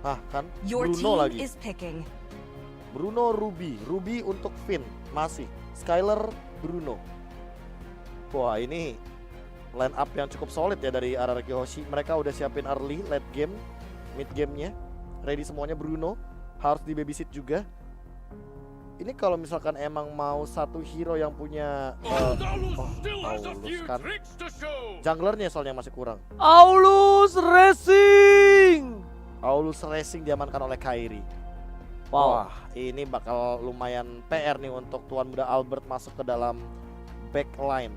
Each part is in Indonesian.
Ah kan, Your Bruno team lagi. is picking. Bruno, Ruby untuk Finn masih. Skyler, Bruno. Wah ini line up yang cukup solid ya dari RRQ Hoshi. Mereka udah siapin early, late game, mid game-nya. Ready semuanya. Bruno harus di babysit juga. Ini kalau misalkan emang mau satu hero yang punya Aulus kan. Junglernya soalnya masih kurang. Aulus Racing. Aulus Racing diamankan oleh Kairi. Wow. Wah, ini bakal lumayan PR nih untuk tuan muda Albert masuk ke dalam backline.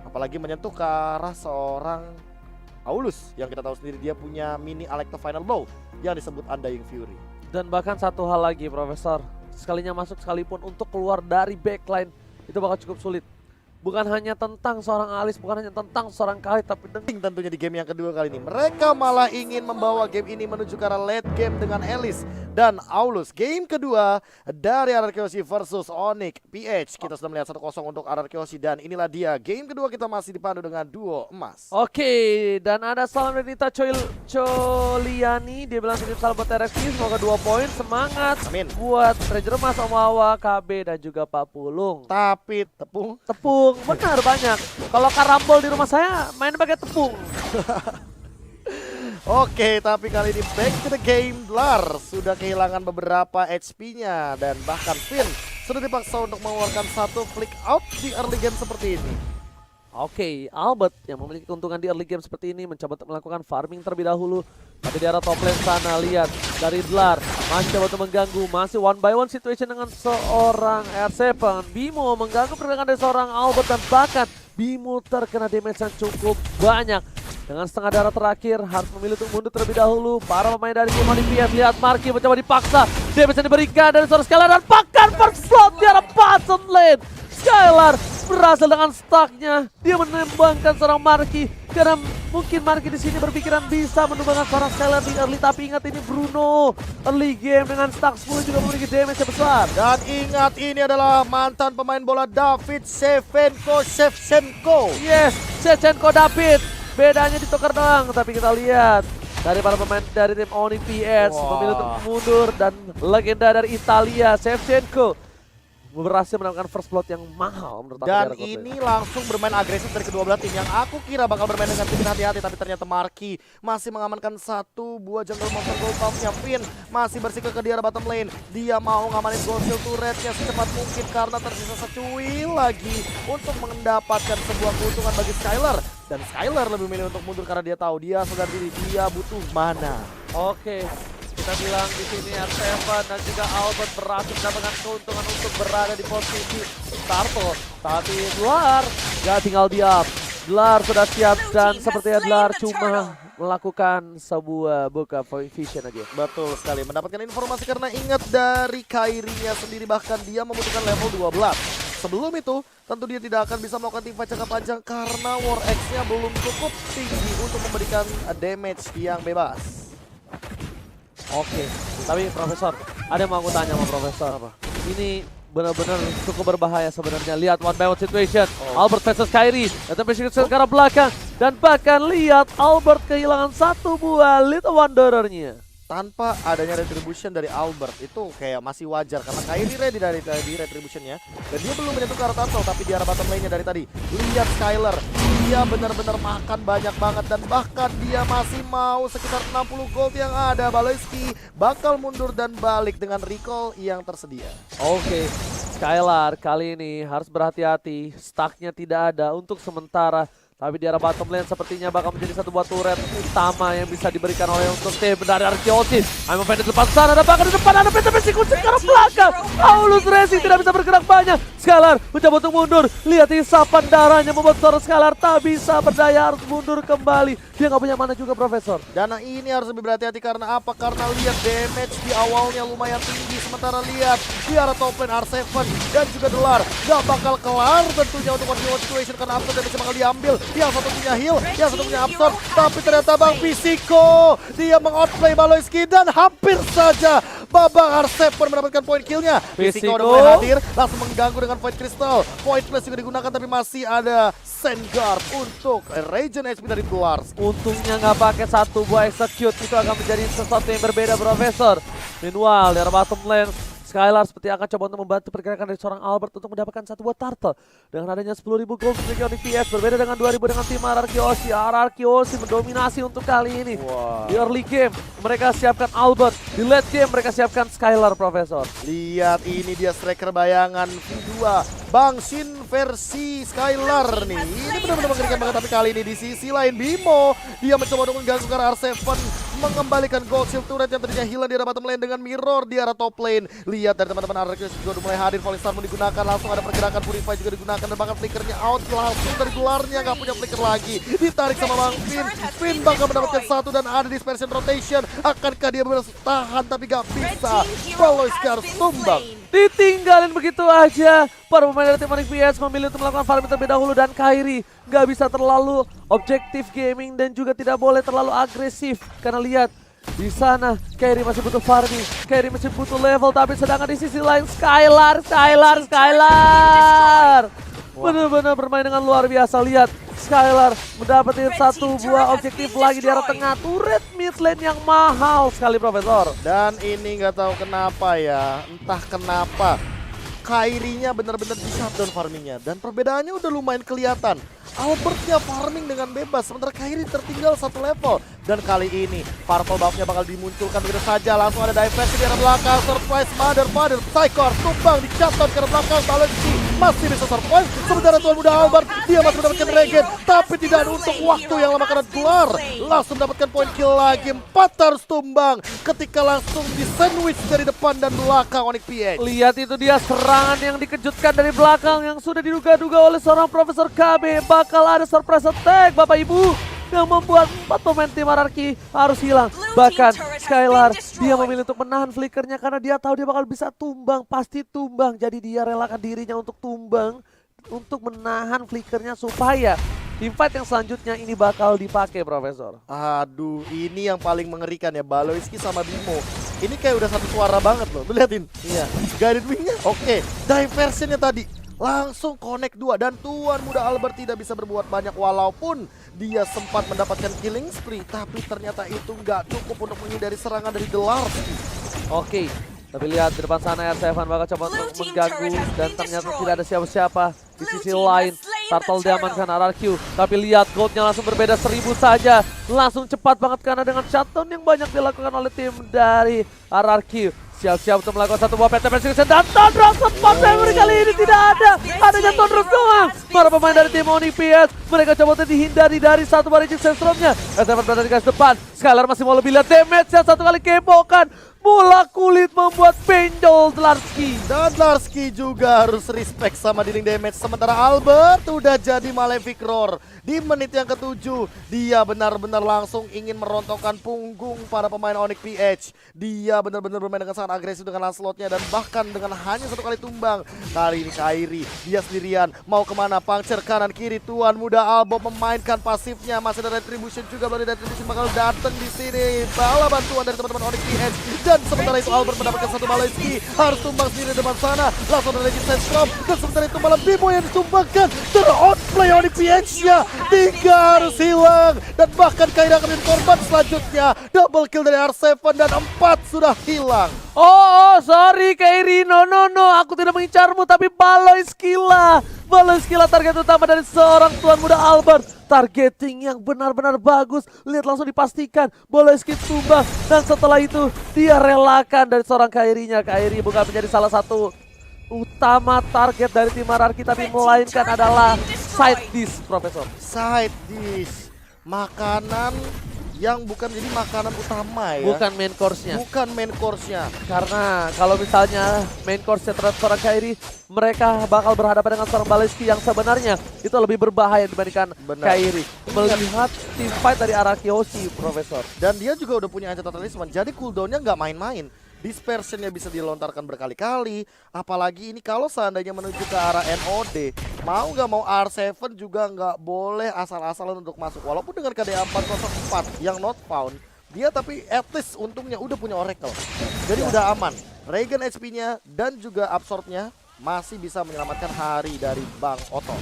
Apalagi menyentuh ke arah seorang Aulus yang kita tahu sendiri dia punya mini Alecto Final Blow yang disebut Undying Fury. Dan bahkan satu hal lagi, Profesor. Sekalinya masuk sekalipun untuk keluar dari backline itu bakal cukup sulit. Bukan hanya tentang seorang Alice, bukan hanya tentang seorang Khalid, tapi Tentunya di game yang kedua kali ini mereka malah ingin membawa game ini menuju ke arah late game dengan Alice dan Aulus. Game kedua dari RRQ Hoshi versus Onyx PH. Kita sudah melihat 1-0 untuk RRQ Hoshi dan inilah dia game kedua kita masih dipandu dengan duo emas. Oke, dan ada salam dari Nita Choliani. Dia bilang titip salam buat RFC, semoga 2 poin. Semangat. Amin. Buat Treasure Mas, Om Awa, KB, dan juga Pak Pulung. Tapi tepung Benar banyak. Kalau karambol di rumah saya main pakai tepung. Oke, tapi kali ini back to the game. Dlar sudah kehilangan beberapa HP-nya dan bahkan Finn sudah dipaksa untuk mengeluarkan satu flick out di early game seperti ini. Oke, Albert yang memiliki keuntungan di early game seperti ini mencoba untuk melakukan farming terlebih dahulu. Tapi di arah top lane sana, lihat dari Dlar masih coba untuk mengganggu, masih one by one situation dengan seorang R7. Bimo mengganggu pergerakan dari seorang Albert dan bahkan Bimo terkena damage yang cukup banyak. Dengan setengah darah terakhir harus memilih untuk mundur terlebih dahulu. Para pemain dari tim Olympia, lihat Marky mencoba dipaksa. Damage yang diberikan dari seorang Skylar dan bahkan first blood di arah bottom lane. Skylar berhasil dengan stucknya, dia menembangkan seorang Marky karena mungkin Marky di sini berpikiran bisa menumbangkan seorang Skylar di early, tapi ingat ini Bruno early game dengan stuck 10 juga memiliki damage yang besar. Dan ingat ini adalah mantan pemain bola David Shevchenko. Yes, Shevchenko David, bedanya ditukar doang, tapi kita lihat dari para pemain dari tim Onyx PS memilih untuk mundur dan legenda dari Italia Shevchenko berhasil mendapatkan first blood yang mahal menurut aku. Dan ini langsung bermain agresif dari kedua belah tim. Yang aku kira bakal bermain dengan tim hati-hati, tapi ternyata Marky masih mengamankan satu buah jungle monster gold pumpnya. Finn masih bersikukuh di arah bottom lane. Dia mau ngamanin gold shield turretnya secepat mungkin karena tersisa secuil lagi untuk mendapatkan sebuah keuntungan bagi Skylar. Dan Skylar lebih memilih untuk mundur karena dia tahu dia sadar diri dia butuh mana. Oke, kita bilang di sini R7 dan juga Albert berhasil mendapatkan keuntungan untuk berada di posisi startle. Tapi Dlar gak tinggal diam. Dlar sudah siap dan sepertinya Dlar cuma melakukan sebuah buka vision aja. Betul sekali, mendapatkan informasi karena ingat dari Kairinya sendiri bahkan dia membutuhkan level 12. Sebelum itu tentu dia tidak akan bisa melakukan teamfight jangka panjang karena War X-nya belum cukup tinggi untuk memberikan damage yang bebas. Oke, tapi Profesor, ada yang mau aku tanya sama Profesor. Apa? Ini benar-benar cukup berbahaya sebenarnya. Lihat one by one situation, Albert versus Kairi, dan persekusi ke arah belakang. Dan bahkan lihat Albert kehilangan satu buah Little Wanderer-nya. Tanpa adanya retribution dari Albert itu kayak masih wajar karena Kairi ready dari retributionnya dan dia belum menyentuh ke arah turtle, tapi di arah bottom lane-nya dari tadi lihat Skylar, dia benar-benar makan banyak banget dan bahkan dia masih mau sekitar 60 gold yang ada. Baloyski bakal mundur dan balik dengan recall yang tersedia. Oke, Skylar kali ini harus berhati-hati, stucknya tidak ada untuk sementara. Tapi di arah bottom lane sepertinya bakal menjadi satu buah turret utama yang bisa diberikan oleh untuk tim dari Arkeosis. I'm di depan sana, ada bahkan di depan ada persekusi ke arah belakang. Aulus Racing tidak bisa bergerak banyak. Skylar mencoba untuk mundur. Lihat isapan darahnya membuat seorang Skylar tak bisa berdaya, harus mundur kembali. Dia nggak punya mana juga, Profesor. Dan ini harus lebih berhati-hati karena apa? Karena lihat damage di awalnya lumayan tinggi. Sementara lihat di arah top lane R7 dan juga Dlar gak bakal kelar tentunya untuk one situation karena after damage bakal diambil. Yang satu punya heal, yang satu punya absorb, tapi ternyata Bang Fisiko dia mengoutplay Baloyski dan hampir saja Babang R7 mendapatkan poin killnya. Fisiko udah mulai hadir, langsung mengganggu dengan Void Crystal. Void Flash juga digunakan tapi masih ada Sandguard untuk Regen HP dari Blars. Untungnya nggak pakai satu buah execute, itu akan menjadi sesuatu yang berbeda, Profesor. Meanwhile, dari bottom lane, Skylar seperti akan coba untuk membantu pergerakan dari seorang Albert untuk mendapatkan satu buah turtle. Dengan adanya 10.000 gold dari Onyx PS, berbeda dengan 2.000 dengan tim RRQ Oshi. RRQ Oshi mendominasi untuk kali ini. Di early game, mereka siapkan Albert. Di late game, mereka siapkan Skylar, Profesor. Lihat ini dia striker bayangan V2. Bang Shin versi Skylar nih. Ini benar-benar mengerikan banget, tapi kali ini di sisi lain Bimo. Dia mencoba untuk mengganggu karena R7 mengembalikan gold shield turret yang tadinya hilang di arah bottom lane dengan mirror di arah top lane. Lihat dari teman-teman RRQ juga udah mulai hadir, Falling Star pun digunakan, langsung ada pergerakan Purify juga digunakan dan bahkan flickernya out langsung dari gelarnya, nggak punya flicker lagi. Ditarik sama Bang Finn. Finn bakal mendapatkan satu dan ada dispersion rotation. Akankah dia bertahan tapi gak bisa. Baloiski harus tumbang. Ditinggalin begitu aja. Para pemain dari tim Onyx PS memilih untuk melakukan farming terlebih dahulu dan Kairi nggak bisa terlalu objektif gaming dan juga tidak boleh terlalu agresif karena lihat di sana Kairi masih butuh farming, Kairi masih butuh level, tapi sedangkan di sisi lain Skylar benar-benar bermain dengan luar biasa. Lihat Skylar mendapatkan satu buah objektif lagi di arah tengah, turret mid lane yang mahal sekali, Profesor. Dan ini nggak tahu kenapa ya, entah kenapa Kairinya benar-benar di shutdown farmingnya dan perbedaannya udah lumayan kelihatan. Albertnya farming dengan bebas, sementara Kairi tertinggal satu level. Dan kali ini purple buff-nya bakal dimunculkan begitu saja. Langsung ada diversi di arah belakang, surprise mother, Psychor tumbang di shutdown ke arah belakang. Balenci masih bisa surprise, sementara Tuan Muda Albert dia masih mendapatkan regen, tapi tidak untuk waktu yang lama karena gelar. Langsung mendapatkan poin kill lagi, 4 harus tumbang ketika langsung di sandwich dari depan dan belakang Onyx PH. Lihat itu dia serangan yang dikejutkan dari belakang yang sudah diduga-duga oleh seorang Profesor KB. Bakal ada surprise attack, Bapak Ibu, yang membuat 4 pemain tim RRQ harus hilang. Bahkan Skylar dia memilih untuk menahan flickernya karena dia tahu dia bakal bisa tumbang, pasti tumbang. Jadi dia relakan dirinya untuk tumbang, untuk menahan flickernya supaya teamfight yang selanjutnya ini bakal dipakai, Profesor. Aduh, ini yang paling mengerikan ya, Baloiski sama Bimo. Ini kayak udah satu suara banget loh, lu liatin. Iya. Guided wing-nya oke. Diversionnya tadi langsung connect 2 dan Tuan Muda Albert tidak bisa berbuat banyak walaupun dia sempat mendapatkan killing spree, tapi ternyata itu nggak cukup untuk menghindari serangan dari The Lars. Oke, tapi lihat di depan sana R7 bakal coba untuk mengganggu dan ternyata tidak ada siapa-siapa. Di sisi lain Turtle diamankan RRQ, tapi lihat goldnya langsung berbeda 1000 saja. Langsung cepat banget karena dengan shutdown yang banyak dilakukan oleh tim dari RRQ. Siap-siap untuk melakukan satu buah PT Persecution dan Thunderous spot memory kali ini tidak ada. Adanya Thunderous doang. Para pemain dari tim Onyx PS mereka coba untuk dihindari dari satu buah Raging Sandstorm-nya. R7 berada di garis depan. Skylar masih mau lebih lihat damage-nya, satu kali kepokan. Bola kulit membuat benjol Dlarsky. Dan Dlarsky juga harus respect sama dealing damage. Sementara Albert udah jadi Malefic Roar. Di menit yang ke-7 dia benar-benar langsung ingin merontokkan punggung para pemain Onyx PH. Dia benar-benar bermain dengan sangat agresif dengan Lancelot-nya dan bahkan dengan hanya satu kali tumbang. Kali ini Kairi dia sendirian mau kemana, puncture kanan kiri. Tuan Muda Albo memainkan pasifnya, masih ada Retribution juga, belum ada Retribution bakal datang di sini. Bala bantuan dari teman-teman Onyx PH. Dan sementara itu Albert mendapatkan satu Baloiski, harus tumbang sendiri di depan sana. Langsung ada Raging Sandstorm dan sementara itu malah Bimo yang ditumbangkan. Ter-outplay Onyx PH-nya, 3 harus hilang dan bahkan Kairi akan menjadi korban selanjutnya. Double kill dari R7 dan 4 sudah hilang. Oh, sorry Kairi, no, aku tidak mengincarmu, tapi Baloiski lah target utama dari seorang Tuan Muda Albert. Targeting yang benar-benar bagus, lihat langsung dipastikan Baloiski tumbang dan setelah itu dia relakan dari seorang Kairinya. Kairi bukan menjadi salah satu utama target dari tim RRQ, tapi melainkan adalah side dish, Profesor. Side dish, makanan yang bukan jadi makanan utama ya. Bukan main course-nya. Bukan main course-nya. Karena kalau misalnya main course-nya terhadap seorang Kairi, mereka bakal berhadapan dengan seorang Baloiski yang sebenarnya itu lebih berbahaya dibandingkan Kairi. Melihat team fight dari RRQ Oshi, Profesor. Dan dia juga udah punya Ancient Talisman, jadi cooldown-nya nggak main-main. Dispersionnya bisa dilontarkan berkali-kali. Apalagi ini kalau seandainya menuju ke arah NOD, mau nggak mau R7 juga nggak boleh asal-asalan untuk masuk. Walaupun dengan KDA 404 yang not found, Dia tapi at least untungnya udah punya Oracle. Jadi udah aman. Regen HP-nya dan juga absorb-nya masih bisa menyelamatkan hari dari Bang Otto.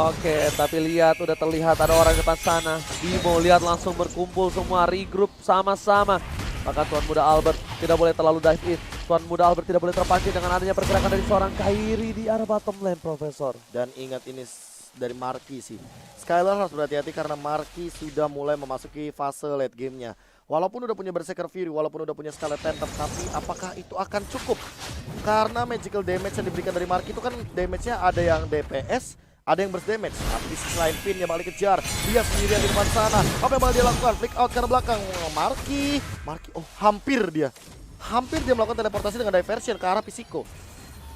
Oke, tapi lihat udah terlihat ada orang di depan sana. Bimo lihat langsung berkumpul semua, regroup sama-sama. Maka Tuan Muda Albert tidak boleh terlalu dive in. Tuan Muda Albert tidak boleh terpancing dengan adanya pergerakan dari seorang Kairi di arah bottom lane, Profesor. Dan ingat ini dari Marky sih. Skylar harus berhati-hati karena Marky sudah mulai memasuki fase late game-nya. Walaupun udah punya Berserker Fury, walaupun udah punya Scarlet Phantom, tapi apakah itu akan cukup? Karena magical damage yang diberikan dari Marky itu kan damage-nya ada yang DPS, ada yang burst damage. Tapi di sisi lain Finn yang bakal dikejar, dia sendirian di depan sana. Apa yang bakal dia lakukan? Flick out ke belakang. Marky, oh hampir dia melakukan teleportasi dengan diversion ke arah Pisiko.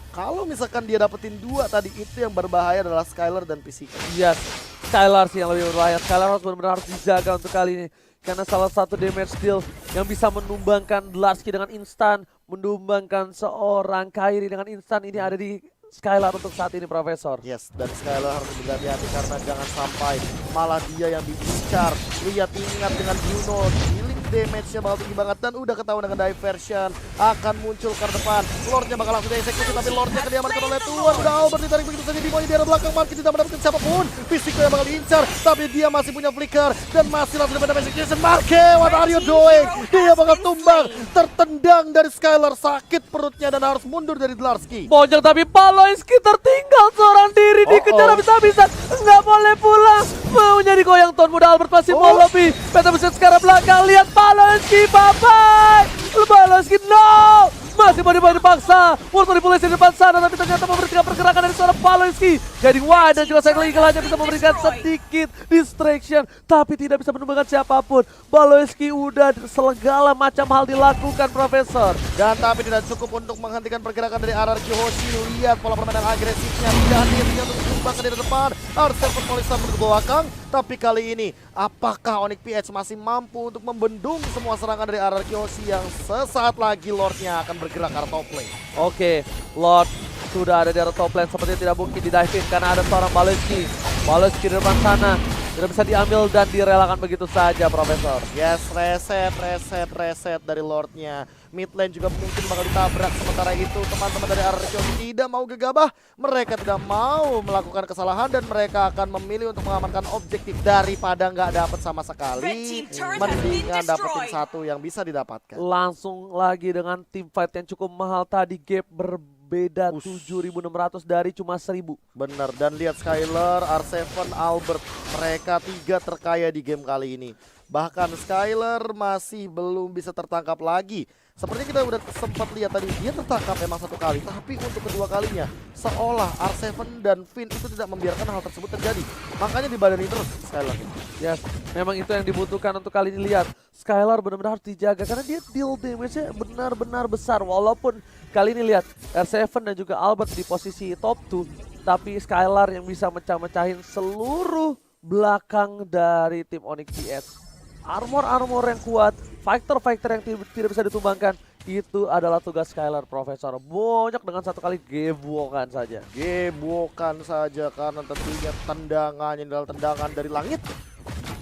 Kalau misalkan dia dapetin 2 tadi, itu yang berbahaya adalah Skylar dan Pisiko. Yes, Skylar sih yang lebih berbahaya. Skylar harus benar-benar harus dijaga untuk kali ini. Karena salah satu damage deal yang bisa menumbangkan Dlarsky dengan instan, menumbangkan seorang Kairi dengan instan, ini ada di Skylar untuk saat ini, Profesor. Yes, dan Skylar harus berhati-hati karena jangan sampai malah dia yang diincar. Lihat, ingat dengan Bruno, healing damage-nya bakal tinggi banget dan udah ketahuan dengan diversion akan muncul ke depan. Lordnya bakal langsung dieksekusi, tapi Lordnya akan diamankan oleh Tuan Muda Albert, ditarik begitu saja. Bimo di arah belakang, Marky tidak mendapatkan siapapun. Pisiko yang bakal diincar, tapi dia masih punya flicker dan masih langsung dapat execution. Marky, what are you doing? Dia bakal tumbang, tertendang dari Skylar, sakit perutnya dan harus mundur dari Dlarsky. Bojong tapi Paloyski tertinggal seorang diri, dikejar habis-habisan, nggak boleh pulang. Maunya digoyang, Tuan Muda Albert masih mau lebih. Peta bisa sekarang belakang, lihat Paloyski, bye-bye. Paloyski, no! Masih mau dipaksa. Wolf dipulisi di depan sana, tapi ternyata memberikan pergerakan dari seorang Paloyski. Jadi wide dan juga Cycle Eagle hanya bisa memberikan sedikit distraction, tapi tidak bisa menumbangkan siapapun. Paloyski udah segala macam hal dilakukan, Profesor. Dan tapi tidak cukup untuk menghentikan pergerakan dari RRQ Hoshi. Lihat pola permainan agresifnya, tidak henti untuk ditumbangkan di depan. Arsenal Polisa menuju ke belakang, tapi kali ini apakah Onyx PH masih mampu untuk membendung semua serangan dari RRQ Hoshi yang sesaat lagi Lordnya akan bergerak ke arah top lane. Oke, Lord sudah ada di arah top lane, sepertinya tidak mungkin di-dive in karena ada seorang Paloyski. Paloyski di depan sana tidak bisa diambil dan direlakan begitu saja, Profesor. Yes, reset dari Lordnya. Mid lane juga mungkin bakal ditabrak. Sementara itu teman-teman dari RRQ tidak mau gegabah. Mereka tidak mau melakukan kesalahan dan mereka akan memilih untuk mengamankan objektif daripada nggak dapat sama sekali. Mendingan dapetin satu yang bisa didapatkan. Langsung lagi dengan tim fight yang cukup mahal tadi, gap berbeda 7.600 dari cuma 1.000. Bener, dan lihat Skylar, R7, Albert, mereka 3 terkaya di game kali ini. Bahkan Skylar masih belum bisa tertangkap lagi. Seperti kita udah sempat lihat tadi, dia tertangkap memang 1 kali, tapi untuk kedua kalinya seolah R7 dan Finn itu tidak membiarkan hal tersebut terjadi. Makanya dibadani terus Skylar. Yes, memang itu yang dibutuhkan untuk kali ini. Lihat, Skylar benar-benar harus dijaga karena dia deal damage-nya benar-benar besar. Walaupun kali ini lihat R7 dan juga Albert di posisi top 2, tapi Skylar yang bisa mecah-mecahin seluruh belakang dari tim Onyx PH. Armor-armor yang kuat, fighter-fighter yang tidak bisa ditumbangkan, itu adalah tugas Skylar, Profesor. Banyak dengan 1 kali gebwokan saja. Gebwokan saja karena tentunya tendangannya adalah tendangan dari langit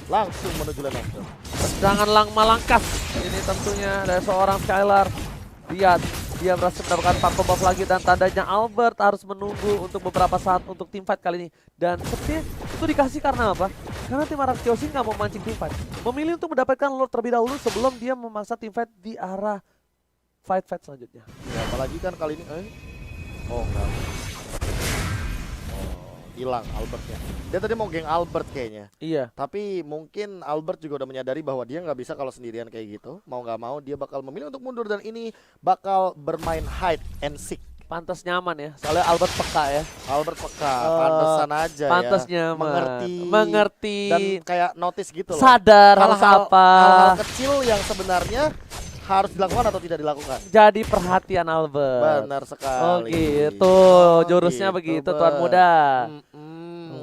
langsung menuju lane. Tendangan malangkas ini tentunya dari seorang Skylar. Lihat, dia berhasil mendapatkan 4 buff lagi dan tandanya Albert harus menunggu untuk beberapa saat untuk tim fight kali ini. Dan sepertinya itu dikasih karena apa? Karena tim RRQ Hoshi nggak mau mancing tim fight. Memilih untuk mendapatkan Lord terlebih dahulu sebelum dia memaksa tim fight di arah fight selanjutnya. Ya, apalagi kan kali ini oh enggak. Hilang Albertnya. Dia tadi mau geng Albert kayaknya. Iya. Tapi mungkin Albert juga udah menyadari bahwa dia nggak bisa kalau sendirian kayak gitu. Mau nggak mau dia bakal memilih untuk mundur dan ini bakal bermain hide and seek. Pantas nyaman ya, soalnya Albert peka ya. Albert peka, pantesan aja pantas ya. nyaman. Mengerti. Dan kayak notice gitu loh. Sadar harus apa. Hal-hal kecil yang sebenarnya harus dilakukan atau tidak dilakukan. Jadi perhatian Albert. Benar sekali. Oh gitu, jurusnya gitu, begitu Tuan Muda.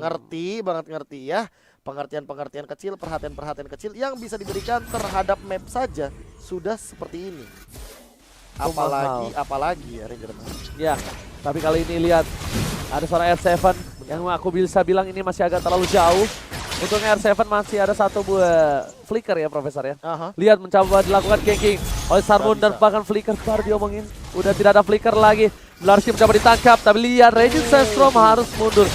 Ngerti banget, ngerti ya. Pengertian-pengertian kecil, perhatian-perhatian kecil yang bisa diberikan terhadap map saja sudah seperti ini. Apalagi ya Ranger. Ya, tapi kali ini lihat ada seorang R7 yang aku bisa bilang ini masih agak terlalu jauh. Untuk R7 masih ada satu buah flicker ya Profesor ya. Aha. Lihat mencoba dilakukan ganking oleh Sarmun dan bisa. bahkan flicker baru diomongin. Udah tidak ada flicker lagi. Blarski mencoba ditangkap tapi lihat Regis Sestrom harus mundur.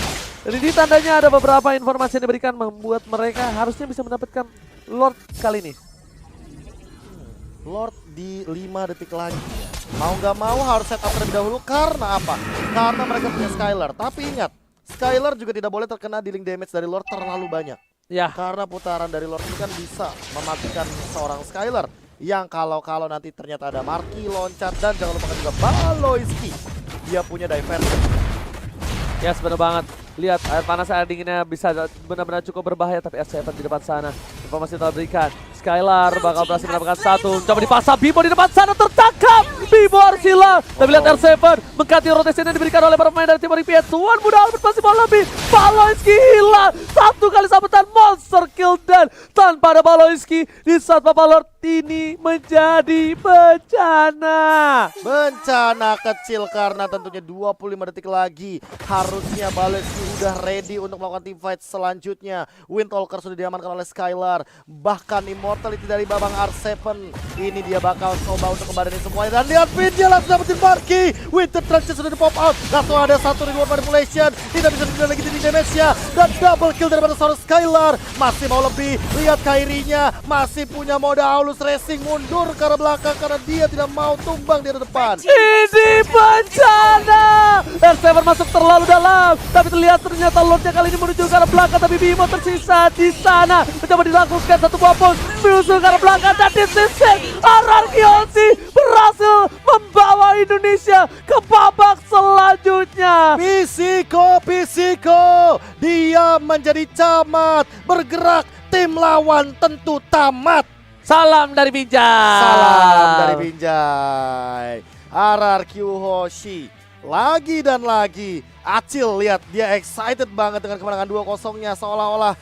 Dan ini tandanya ada beberapa informasi yang diberikan membuat mereka harusnya bisa mendapatkan Lord kali ini. Lord di 5 detik lagi. Mau nggak mau harus set up terlebih dahulu karena apa? Karena mereka punya Skylar. Tapi ingat, Skylar juga tidak boleh terkena dealing damage dari Lord terlalu banyak. Ya, Karena putaran dari Lord ini kan bisa mematikan seorang Skylar. Yang kalau nanti ternyata ada Marky loncat dan jangan lupakan juga Baloiski. Dia punya diversion. ya benar banget. Lihat air panas air dinginnya bisa benar-benar cukup berbahaya tapi R7 di depan sana. Informasi telah diberikan. Skylar bakal berhasil mendapatkan satu. Coba dipasang Bimo di depan sana tertangkap. Bimo Arsila. Tapi lihat R7 mengganti rotasi yang diberikan oleh para pemain dari tim Oripiet. Tuan muda Albert masih mau lebih. Baloiski hilang. Satu kali sabetan monster kill dan tanpa ada Baloiski di saat Papa Lord ini menjadi bencana. Bencana kecil karena tentunya 25 detik lagi. Harusnya Baloiski udah ready untuk melakukan teamfight selanjutnya. Windtalker sudah diamankan oleh Skylar. Bahkan Immortality dari Babang R7. Ini dia bakal coba untuk kembali semuanya. Dan lihat Finn dia langsung dapetin Marky. Winter Trunks sudah di pop out. Langsung ada satu reward manipulation. Tidak bisa diberikan lagi di damage-nya. Dan double kill daripada seorang Skylar. Masih mau lebih. Lihat Kairinya. Masih punya mode Aulus Racing. Mundur ke arah belakang karena dia tidak mau tumbang di arah depan. Ini bencana. R7 masuk terlalu dalam. Tapi ternyata Lordnya kali ini menuju ke arah belakang. Tapi Bimo tersisa di sana. Mencoba dilakukan satu buah push. Menuju ke arah belakang. Dan di sisi Ararkiosi berhasil membawa Indonesia ke babak selanjutnya. Pisiko. Dia menjadi camat. Bergerak. Tim lawan tentu tamat. Salam dari Binjai. Salam dari Binjai. RRQ Hoshi. Lagi dan lagi. Acil lihat dia excited banget dengan kemenangan 2-0-nya seolah-olah